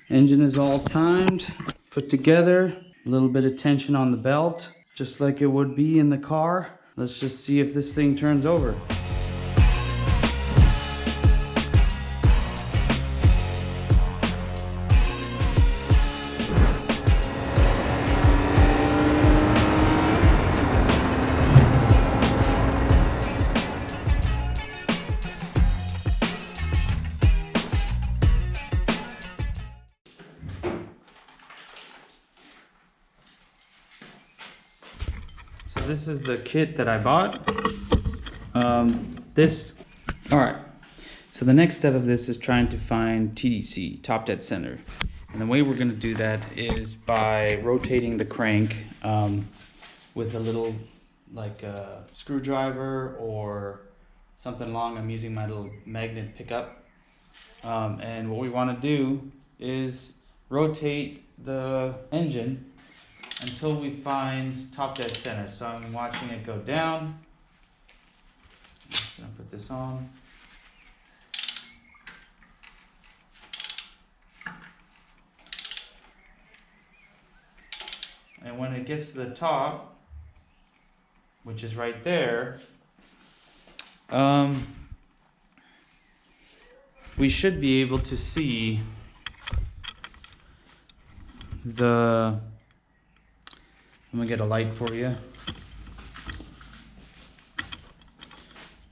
Engine is all timed, put together, a little bit of tension on the belt, just like it would be in the car. Let's just see if this thing turns over. This is the kit that I bought. All right. So the next step of this is trying to find TDC, top dead center. And the way we're gonna do that is by rotating the crank with a little like a screwdriver or something long. I'm using my little magnet pickup. And what we wanna do is rotate the engine until we find top dead center. So I'm watching it go down. I'm just gonna put this on. And when it gets to the top, which is right there, we should be able to see the, I'm gonna get a light for you.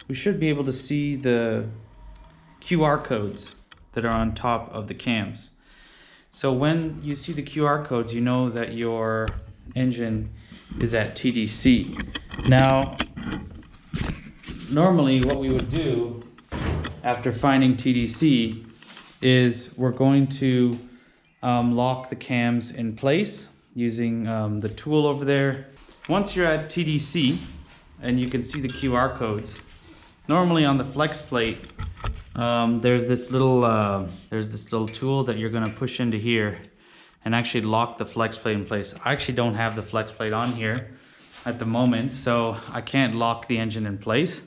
We should be able to see the QR codes that are on top of the cams. So when you see the QR codes, you know that your engine is at TDC. Now, normally what we would do after finding TDC is we're going to lock the cams in place using the tool over there. Once you're at TDC and you can see the QR codes, normally on the flex plate, there's this little tool that you're gonna push into here and actually lock the flex plate in place. I actually don't have the flex plate on here at the moment, so I can't lock the engine in place.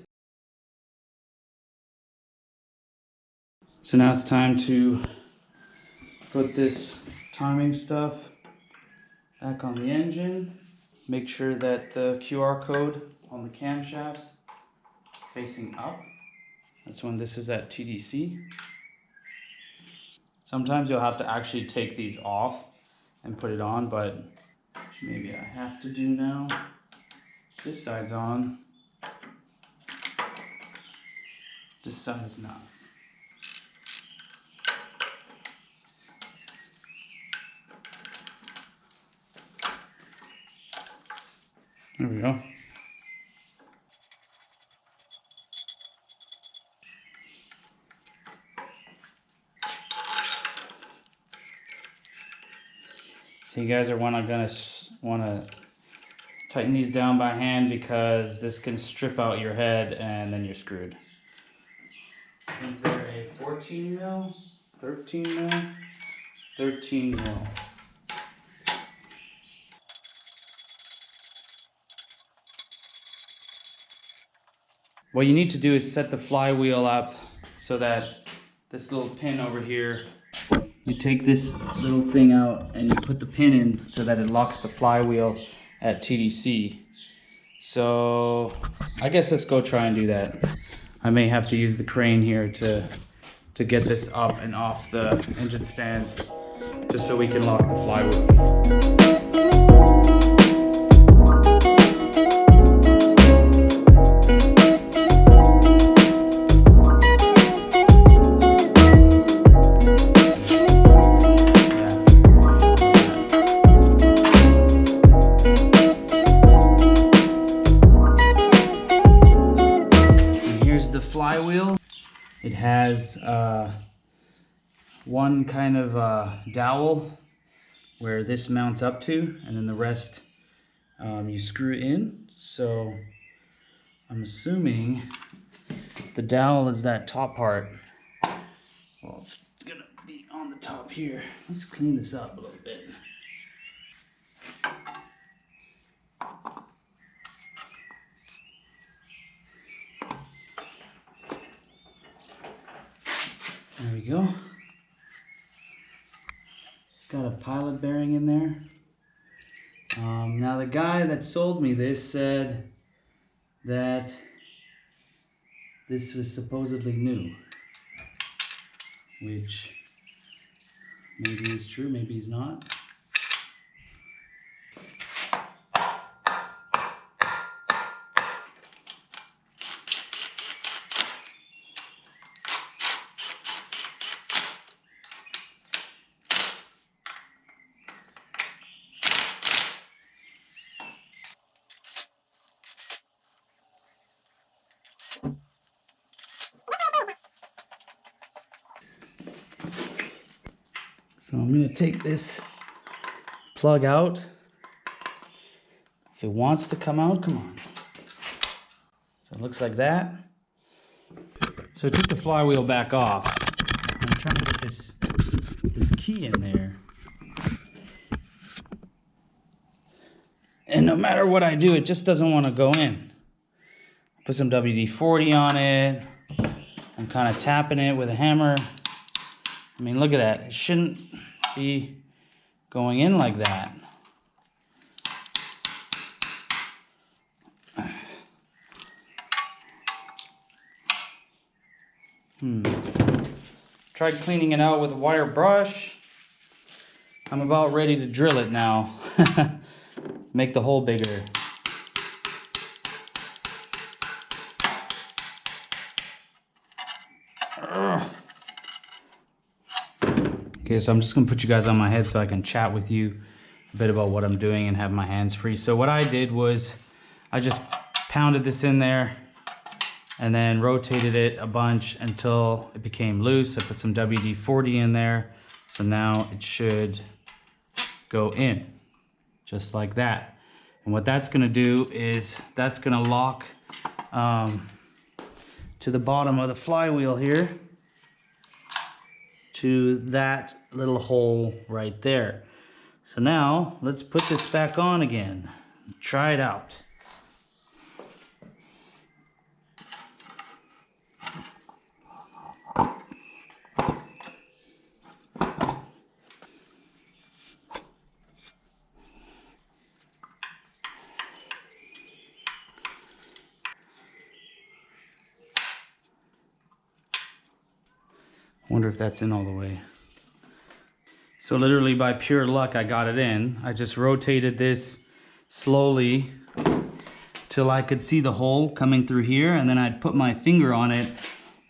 So now it's time to put this timing stuff back on the engine. Make sure that the QR code on the camshafts facing up. That's when this is at TDC. Sometimes you'll have to actually take these off and put it on, but maybe I have to do now. This side's on. This side is not. There we go. So you guys are gonna wanna tighten these down by hand because this can strip out your head and then you're screwed. I think they're a 14 mil, 13 mil, 13 mil. What you need to do is set the flywheel up so that this little pin over here, you take this little thing out and you put the pin in so that it locks the flywheel at TDC. So I guess let's go try and do that. I may have to use the crane here to get this up and off the engine stand just so we can lock the flywheel. Flywheel. It has one kind of dowel where this mounts up to, and then the rest you screw in. So I'm assuming the dowel is that top part. Well, it's gonna be on the top here. Let's clean this up a little bit. There we go. got a pilot bearing in there. Now the guy that sold me this said that this was supposedly new, which maybe is true, maybe he's not. So I'm going to take this plug out. If it wants to come out, come on. So it looks like that. So I took the flywheel back off. I'm trying to get this key in there. And no matter what I do, it just doesn't want to go in. Put some WD-40 on it. I'm kind of tapping it with a hammer. I mean, look at that. It shouldn't be going in like that. Tried cleaning it out with a wire brush. I'm about ready to drill it now. Make the hole bigger. Okay, so I'm just gonna put you guys on my head so I can chat with you a bit about what I'm doing and have my hands free. So what I did was I just pounded this in there and then rotated it a bunch until it became loose. I put some WD-40 in there. So now it should go in just like that. And what that's gonna do is that's gonna lock to the bottom of the flywheel here to that little hole right there. So now let's put this back on again. Try it out. Wonder if that's in all the way. So literally by pure luck, I got it in. I just rotated this slowly till I could see the hole coming through here, and then I'd put my finger on it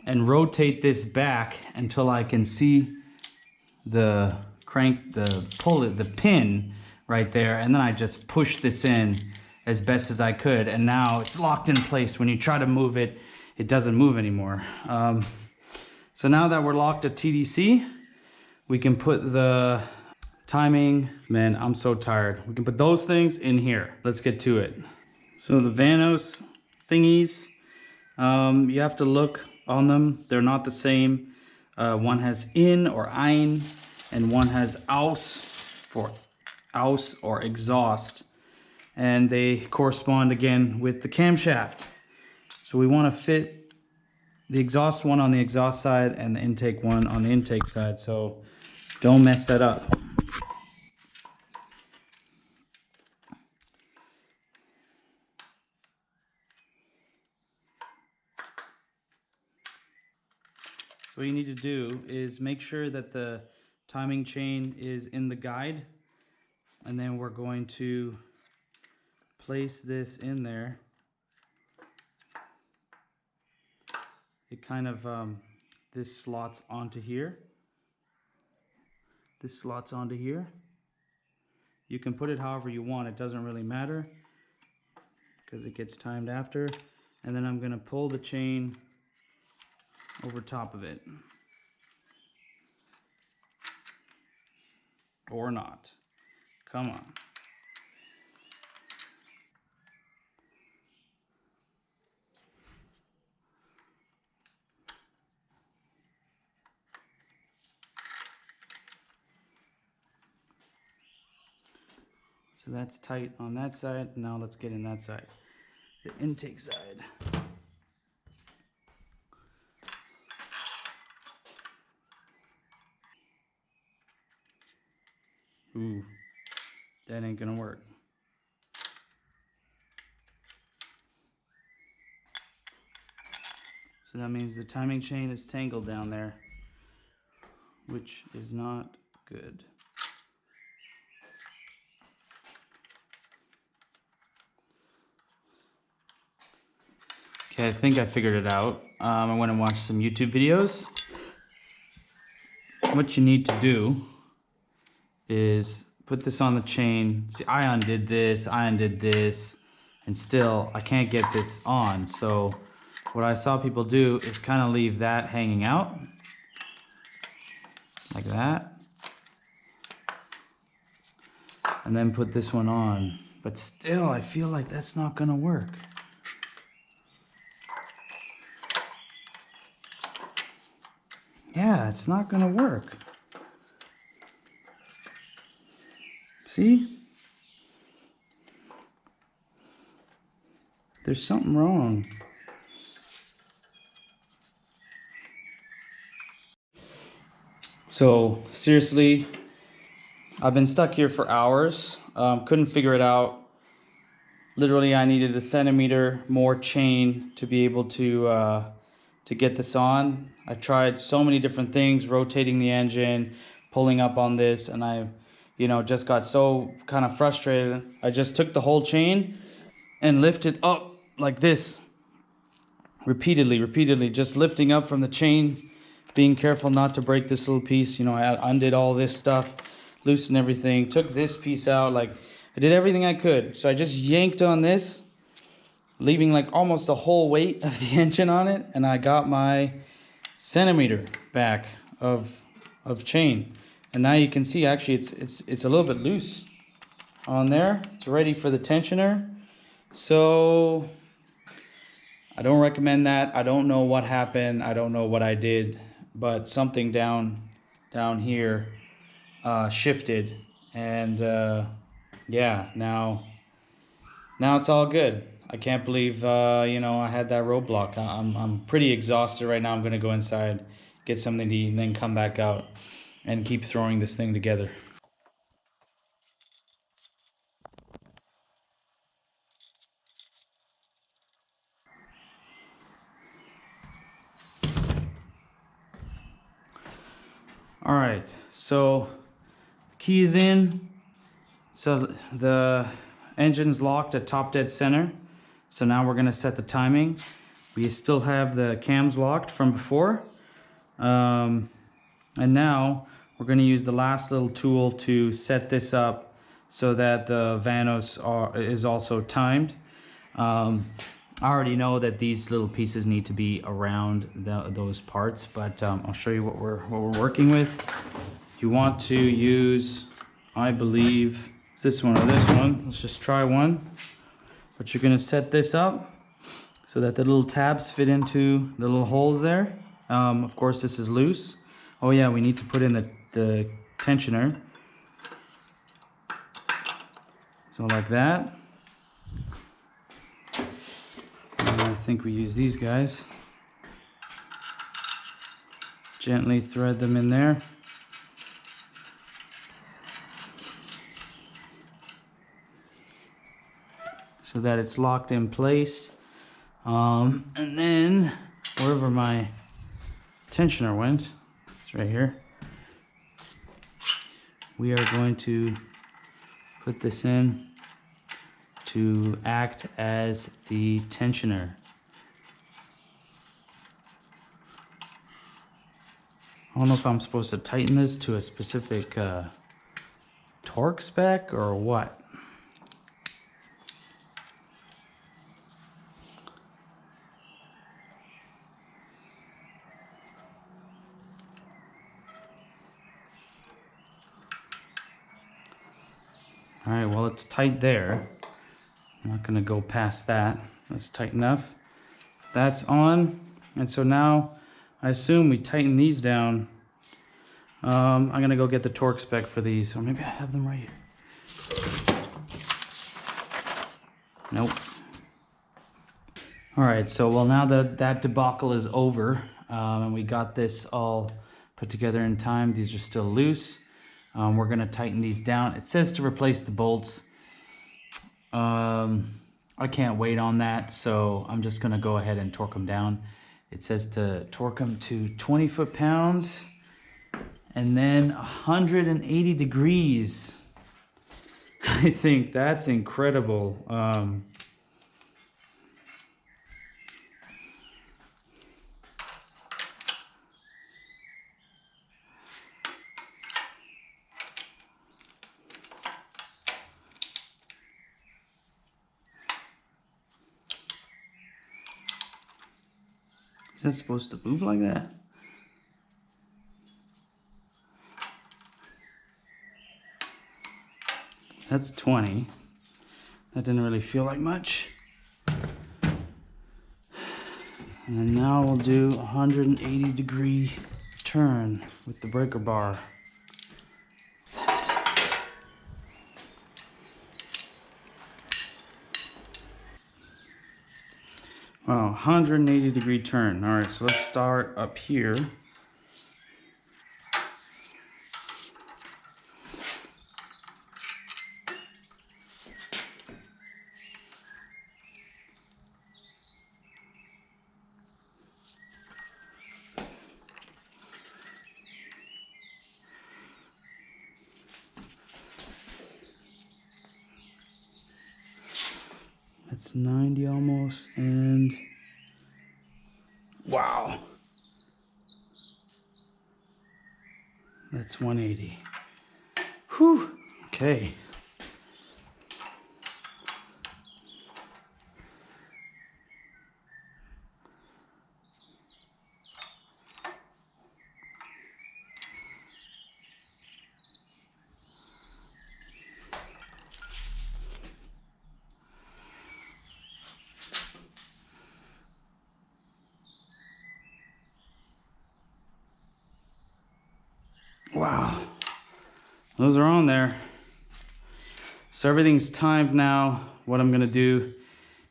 and rotate this back until I can see the crank, the pin right there, and then I just push this in as best as I could, and now it's locked in place. When you try to move it, it doesn't move anymore. So now that we're locked at TDC, we can put the timing. Man, I'm so tired. We can put those things in here. Let's get to it. So the Vanos thingies, you have to look on them. They're not the same. One has in or ein, and one has aus for aus or exhaust. And they correspond again with the camshaft. So we want to fit the exhaust one on the exhaust side and the intake one on the intake side, so don't mess that up. So what you need to do is make sure that the timing chain is in the guide, and then we're going to place this in there. It kind of, this slots onto here. This slots onto here. You can put it however you want. It doesn't really matter because it gets timed after. And then I'm going to pull the chain over top of it. Or not. Come on. So that's tight on that side. Now let's get in that side, the intake side. Ooh, that ain't gonna work. So that means the timing chain is tangled down there, which is not good. Okay, I think I figured it out. I went and watched some YouTube videos. What you need to do is put this on the chain. See, I undid this, and still I can't get this on. So what I saw people do is kind of leave that hanging out, like that. And then put this one on. But still, I feel like that's not gonna work. Yeah, it's not gonna work. See? There's something wrong. So, seriously, I've been stuck here for hours. Couldn't figure it out. Literally, I needed a centimeter more chain to be able to get this on. I tried so many different things, rotating the engine, pulling up on this, and I, just got so kind of frustrated. I just took the whole chain and lifted up like this, repeatedly, just lifting up from the chain, being careful not to break this little piece. I undid all this stuff, loosened everything, took this piece out. Like, I did everything I could. So I just yanked on this, leaving like almost the whole weight of the engine on it, and I got my centimeter back of chain. And now you can see actually it's a little bit loose on there. It's ready for the tensioner. So I don't recommend that. I don't know what happened. I don't know what I did, but something down here shifted, and yeah, now it's all good. I can't believe I had that roadblock. I'm pretty exhausted right now. I'm gonna go inside, get something to eat, and then come back out and keep throwing this thing together. All right, so key is in. So the engine's locked at top dead center. So now we're gonna set the timing. We still have the cams locked from before. And now we're gonna use the last little tool to set this up so that the vanos is also timed. I already know that these little pieces need to be around those parts, but I'll show you what we're working with. You want to use, I believe, this one or this one. Let's just try one. But you're gonna set this up so that the little tabs fit into the little holes there. Of course, this is loose. Oh yeah, we need to put in the tensioner. So like that. And I think we use these guys. Gently thread them in there. So that it's locked in place. And then wherever my tensioner went, it's right here. We are going to put this in to act as the tensioner. I don't know if I'm supposed to tighten this to a specific torque spec or what. All right, well, it's tight there. I'm not gonna go past that. That's tight enough. That's on. And so now I assume we tighten these down. I'm gonna go get the torque spec for these, or maybe I have them right here. Nope. All right, so well, now that debacle is over, and we got this all put together in time. These are still loose. We're gonna tighten these down. It says to replace the bolts. I can't wait on that, so I'm just gonna go ahead and torque them down. It says to torque them to 20 foot-pounds and then 180 degrees. I think that's incredible. Is that supposed to move like that? That's 20. That didn't really feel like much. And then now we'll do 180 degree turn with the breaker bar. Wow, 180 degree turn. All right, so let's start up here. That's 90 almost, and wow, that's 180. Whew, okay. Wow, those are on there. So everything's timed now. What I'm gonna do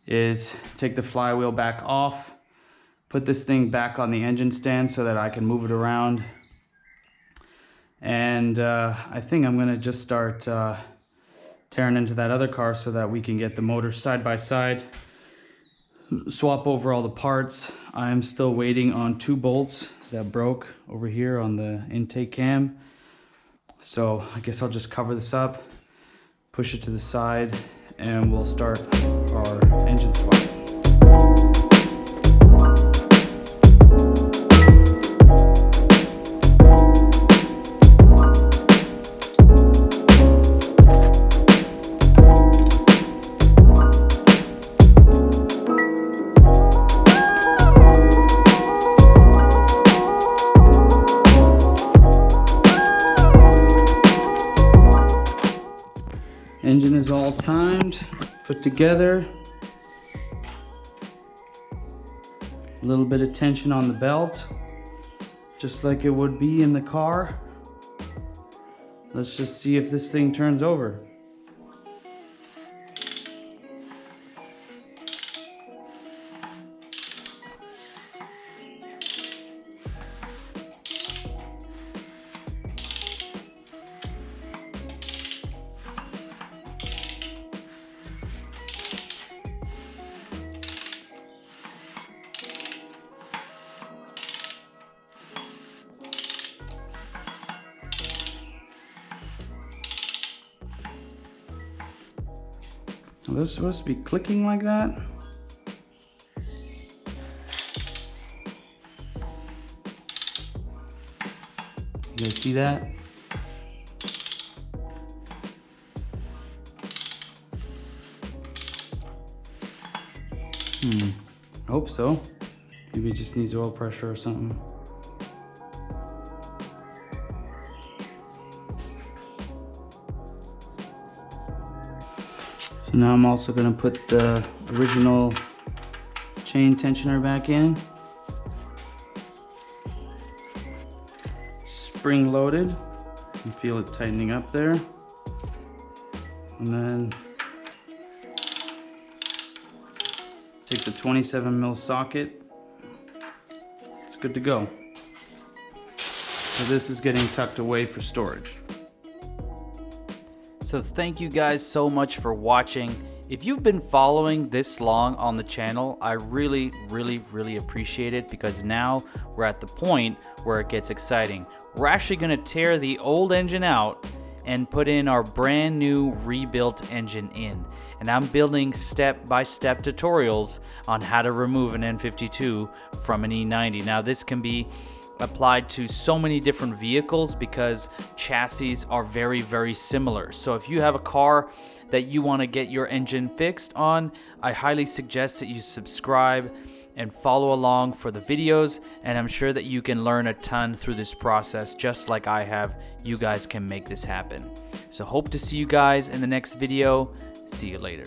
is take the flywheel back off, put this thing back on the engine stand so that I can move it around. And I think I'm gonna just start tearing into that other car so that we can get the motor side by side, swap over all the parts. I'm still waiting on 2 bolts that broke over here on the intake cam. So I guess I'll just cover this up, push it to the side, and we'll start our engine swap. Engine is all timed, put together. A little bit of tension on the belt, just like it would be in the car. Let's just see if this thing turns over. Are those supposed to be clicking like that? You guys see that? I hope so. Maybe it just needs oil pressure or something. So now I'm also going to put the original chain tensioner back in. Spring loaded. You can feel it tightening up there. And then take the 27mm socket. It's good to go. So this is getting tucked away for storage. So thank you guys so much for watching. If you've been following this long on the channel, I really appreciate it, because now we're at the point where it gets exciting. We're actually going to tear the old engine out and put in our brand new rebuilt engine in. And I'm building step-by-step tutorials on how to remove an N52 from an E90. Now this can be applied to so many different vehicles because chassis are very similar. So if you have a car that you want to get your engine fixed on, I highly suggest that you subscribe and follow along for the videos, and I'm sure that you can learn a ton through this process just like I have. You guys can make this happen. So hope to see you guys in the next video. See you later.